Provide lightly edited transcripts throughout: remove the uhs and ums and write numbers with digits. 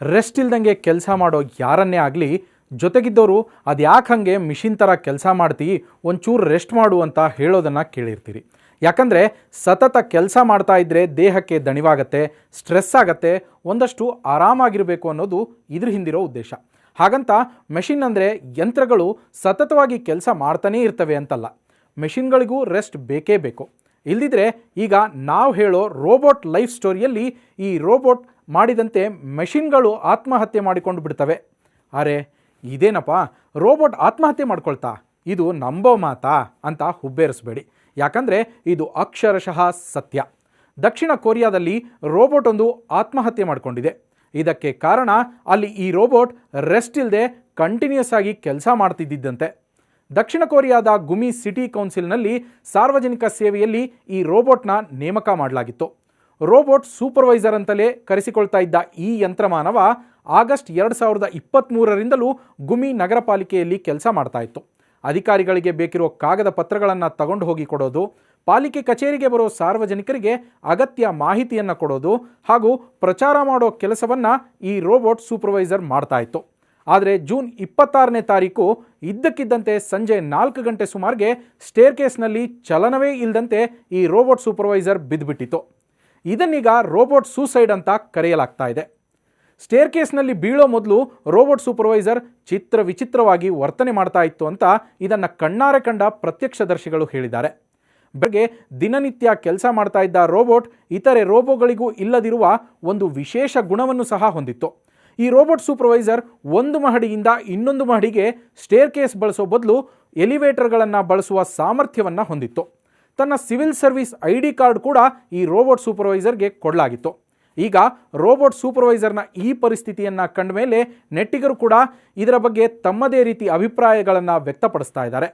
Rest ಇಲ್ದಂಗೆ ಕೆಲಸ ಮಾಡೋ ಯಾರನ್ನೇ ಆಗಲಿ ಜೊತೆಗಿದ್ದವರು ಅದು ಯಾಕೆ ಹಾಗೆ ಮಿಷಿನ್ ಥರ ಕೆಲಸ ಮಾಡ್ತೀವಿ ಒಂಚೂರು ರೆಸ್ಟ್ ಮಾಡು ಅಂತ ಹೇಳೋದನ್ನು ಕೇಳಿರ್ತೀರಿ. ಯಾಕಂದರೆ ಸತತ ಕೆಲಸ ಮಾಡ್ತಾ ಇದ್ದರೆ ದೇಹಕ್ಕೆ ದಣಿವಾಗತ್ತೆ, ಸ್ಟ್ರೆಸ್ ಆಗತ್ತೆ, ಒಂದಷ್ಟು ಆರಾಮಾಗಿರಬೇಕು ಅನ್ನೋದು ಇದ್ರ ಹಿಂದಿರೋ ಉದ್ದೇಶ. ಹಾಗಂತ ಮೆಷಿನ್ ಅಂದರೆ ಯಂತ್ರಗಳು ಸತತವಾಗಿ ಕೆಲಸ ಮಾಡ್ತಾನೇ ಇರ್ತವೆ ಅಂತಲ್ಲ. ಮೆಷಿನ್ಗಳಿಗೂ ರೆಸ್ಟ್ ಬೇಕೇ ಬೇಕು. ಇಲ್ದಿದ್ರೆ ಈಗ ನಾವು ಹೇಳೋ ರೋಬೋಟ್ ಲೈಫ್ ಸ್ಟೋರಿಯಲ್ಲಿ ಈ ರೋಬೋಟ್ ಮಾಡಿದಂತೆ ಮೆಷಿನ್ಗಳು ಆತ್ಮಹತ್ಯೆ ಮಾಡಿಕೊಂಡು ಬಿಡ್ತವೆ. ಅರೆ ಇದೇನಪ್ಪ, ರೋಬೋಟ್ ಆತ್ಮಹತ್ಯೆ ಮಾಡ್ಕೊಳ್ತಾ, ಇದು ನಂಬೋ ಮಾತಾ ಅಂತ ಹುಬ್ಬೇರಿಸಬೇಡಿ. ಯಾಕಂದರೆ ಇದು ಅಕ್ಷರಶಃ ಸತ್ಯ. ದಕ್ಷಿಣ ಕೊರಿಯಾದಲ್ಲಿ ರೋಬೋಟ್ ಒಂದು ಆತ್ಮಹತ್ಯೆ ಮಾಡಿಕೊಂಡಿದೆ. ಇದಕ್ಕೆ ಕಾರಣ ಅಲ್ಲಿ ಈ ರೋಬೋಟ್ ರೆಸ್ಟ್ ಇಲ್ಲದೆ ಕಂಟಿನ್ಯೂಸ್ ಆಗಿ ಕೆಲಸ ಮಾಡ್ತಿದ್ದಂತೆ. ದಕ್ಷಿಣ ಕೊರಿಯಾದ ಗುಮಿ ಸಿಟಿ ಕೌನ್ಸಿಲ್ನಲ್ಲಿ ಸಾರ್ವಜನಿಕ ಸೇವೆಯಲ್ಲಿ ಈ ರೋಬೋಟ್ನ ನೇಮಕ ಮಾಡಲಾಗಿತ್ತು. ರೋಬೋಟ್ ಸೂಪರ್ವೈಸರ್ ಅಂತಲೇ ಕರೆಸಿಕೊಳ್ತಾ ಇದ್ದ ಈ ಯಂತ್ರಮಾನವ ಆಗಸ್ಟ್ 2023ರಿಂದಲೂ ಗುಮಿ ನಗರ ಪಾಲಿಕೆಯಲ್ಲಿ ಕೆಲಸ ಮಾಡ್ತಾ ಇತ್ತು. ಅಧಿಕಾರಿಗಳಿಗೆ ಬೇಕಿರೋ ಕಾಗದ ಪತ್ರಗಳನ್ನು ತಗೊಂಡು ಹೋಗಿ ಕೊಡೋದು, ಪಾಲಿಕೆ ಕಚೇರಿಗೆ ಬರೋ ಸಾರ್ವಜನಿಕರಿಗೆ ಅಗತ್ಯ ಮಾಹಿತಿಯನ್ನು ಕೊಡೋದು ಹಾಗೂ ಪ್ರಚಾರ ಮಾಡೋ ಕೆಲಸವನ್ನು ಈ ರೋಬೋಟ್ ಸೂಪರ್ವೈಸರ್ ಮಾಡ್ತಾ ಇತ್ತು. ಆದರೆ ಜೂನ್ 26ನೇ ತಾರೀಕು ಇದ್ದಕ್ಕಿದ್ದಂತೆ ಸಂಜೆ 4 ಗಂಟೆ ಸುಮಾರಿಗೆ ಸ್ಟೇರ್ಕೇಸ್ನಲ್ಲಿ ಚಲನವೇ ಇಲ್ಲದಂತೆ ಈ ರೋಬೋಟ್ ಸೂಪರ್ವೈಸರ್ ಬಿದ್ದುಬಿಟ್ಟಿತ್ತು. ಇದನ್ನೀಗ ರೋಬೋಟ್ ಸೂಸೈಡ್ ಅಂತ ಕರೆಯಲಾಗ್ತಾ ಇದೆ. ಸ್ಟೇರ್ಕೇಸ್ನಲ್ಲಿ ಬೀಳೋ ಮೊದಲು ರೋಬೋಟ್ ಸೂಪರ್ವೈಸರ್ ವಿಚಿತ್ರವಾಗಿ ವರ್ತನೆ ಮಾಡ್ತಾ ಇತ್ತು ಅಂತ ಇದನ್ನು ಕಣ್ಣಾರೆ ಕಂಡ ಪ್ರತ್ಯಕ್ಷದರ್ಶಿಗಳು ಹೇಳಿದ್ದಾರೆ. ಬೆಳಗ್ಗೆ ದಿನನಿತ್ಯ ಕೆಲಸ ಮಾಡ್ತಾ ಇದ್ದ ರೋಬೋಟ್ ಇತರೆ ರೋಬೋಗಳಿಗೂ ಇಲ್ಲದಿರುವ ಒಂದು ವಿಶೇಷ ಗುಣವನ್ನು ಸಹ ಹೊಂದಿತ್ತು. ಈ ರೋಬೋಟ್ ಸೂಪರ್ವೈಸರ್ ಒಂದು ಮಹಡಿಯಿಂದ ಇನ್ನೊಂದು ಮಹಡಿಗೆ ಸ್ಟೇರ್ಕೇಸ್ ಬಳಸೋ ಬದಲು ಎಲಿವೇಟರ್ಗಳನ್ನು ಬಳಸುವ ಸಾಮರ್ಥ್ಯವನ್ನು ಹೊಂದಿತ್ತು. ತನ್ನ ಸಿವಿಲ್ ಸರ್ವಿಸ್ ID ಕಾರ್ಡ್ ಕೂಡ ಈ ರೋಬೋಟ್ ಸೂಪರ್ವೈಸರ್ಗೆ ಕೊಡಲಾಗಿತ್ತು. ಈಗ ರೋಬೋಟ್ ಸೂಪರ್ವೈಸರ್ನ ಈ ಪರಿಸ್ಥಿತಿಯನ್ನು ಕಂಡ ಮೇಲೆ ನೆಟ್ಟಿಗರು ಕೂಡ ಇದರ ಬಗ್ಗೆ ತಮ್ಮದೇ ರೀತಿ ಅಭಿಪ್ರಾಯಗಳನ್ನು ವ್ಯಕ್ತಪಡಿಸ್ತಾ ಇದ್ದಾರೆ.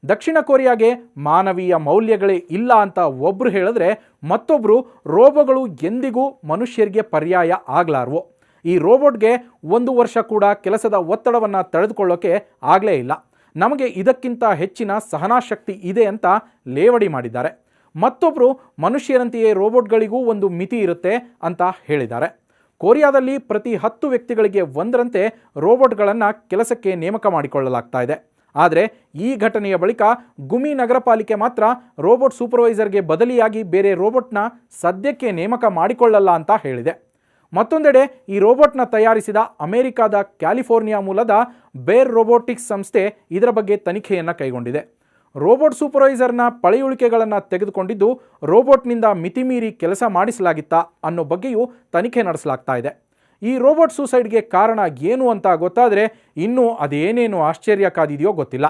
ದಕ್ಷಿಣ ಕೊರಿಯಾಗೆ ಮಾನವೀಯ ಮೌಲ್ಯಗಳೇ ಇಲ್ಲ ಅಂತ ಒಬ್ಬರು ಹೇಳಿದ್ರೆ, ಮತ್ತೊಬ್ಬರು ರೋಬೋಗಳು ಎಂದಿಗೂ ಮನುಷ್ಯರಿಗೆ ಪರ್ಯಾಯ ಆಗಲಾರವು. ಈ ರೋಬೋಟ್ಗೆ 1 ವರ್ಷ ಕೂಡ ಕೆಲಸದ ಒತ್ತಡವನ್ನು ತಡೆದುಕೊಳ್ಳೋಕೆ ಆಗಲೇ ಇಲ್ಲ. ನಮಗೆ ಇದಕ್ಕಿಂತ ಹೆಚ್ಚಿನ ಸಹನಾಶಕ್ತಿ ಇದೆ ಅಂತ ಲೇವಡಿ ಮಾಡಿದ್ದಾರೆ. ಮತ್ತೊಬ್ಬರು ಮನುಷ್ಯರಂತೆಯೇ ರೋಬೋಟ್ಗಳಿಗೂ ಒಂದು ಮಿತಿ ಇರುತ್ತೆ ಅಂತ ಹೇಳಿದ್ದಾರೆ. ಕೊರಿಯಾದಲ್ಲಿ ಪ್ರತಿ 10 ವ್ಯಕ್ತಿಗಳಿಗೆ ಒಂದರಂತೆ ರೋಬೋಟ್ಗಳನ್ನು ಕೆಲಸಕ್ಕೆ ನೇಮಕ ಮಾಡಿಕೊಳ್ಳಲಾಗ್ತಾ ಇದೆ. ಆದರೆ ಈ ಘಟನೆಯ ಬಳಿಕ ಗುಮಿ ನಗರ ಪಾಲಿಕೆ ಮಾತ್ರ ರೋಬೋಟ್ ಸೂಪರ್ವೈಸರ್ಗೆ ಬದಲಿಯಾಗಿ ಬೇರೆ ರೋಬೋಟ್ನ ಸದ್ಯಕ್ಕೆ ನೇಮಕ ಮಾಡಿಕೊಳ್ಳಲ್ಲ ಅಂತ ಹೇಳಿದೆ. ಮತ್ತೊಂದೆಡೆ ಈ ರೋಬೋಟ್ನ ತಯಾರಿಸಿದ ಅಮೆರಿಕಾದ ಕ್ಯಾಲಿಫೋರ್ನಿಯಾ ಮೂಲದ ಬೇರ್ ರೋಬೋಟಿಕ್ಸ್ ಸಂಸ್ಥೆ ಇದರ ಬಗ್ಗೆ ತನಿಖೆಯನ್ನು ಕೈಗೊಂಡಿದೆ. ರೋಬೋಟ್ ಸೂಪರ್ವೈಸರ್ನ ಪಳೆಯುಳಿಕೆಗಳನ್ನು ತೆಗೆದುಕೊಂಡಿದ್ದು ರೋಬೋಟ್ನಿಂದ ಮಿತಿಮೀರಿ ಕೆಲಸ ಮಾಡಿಸಲಾಗಿತ್ತಾ ಅನ್ನೋ ಬಗ್ಗೆಯೂ ತನಿಖೆ ನಡೆಸಲಾಗ್ತಾ ಇದೆ. ಈ ರೋಬೋಟ್ ಸೂಸೈಡ್ಗೆ ಕಾರಣ ಏನು ಅಂತ ಗೊತ್ತಾದರೆ ಇನ್ನೂ ಅದೇನೇನು ಆಶ್ಚರ್ಯ ಕಾದಿದೆಯೋ ಗೊತ್ತಿಲ್ಲ.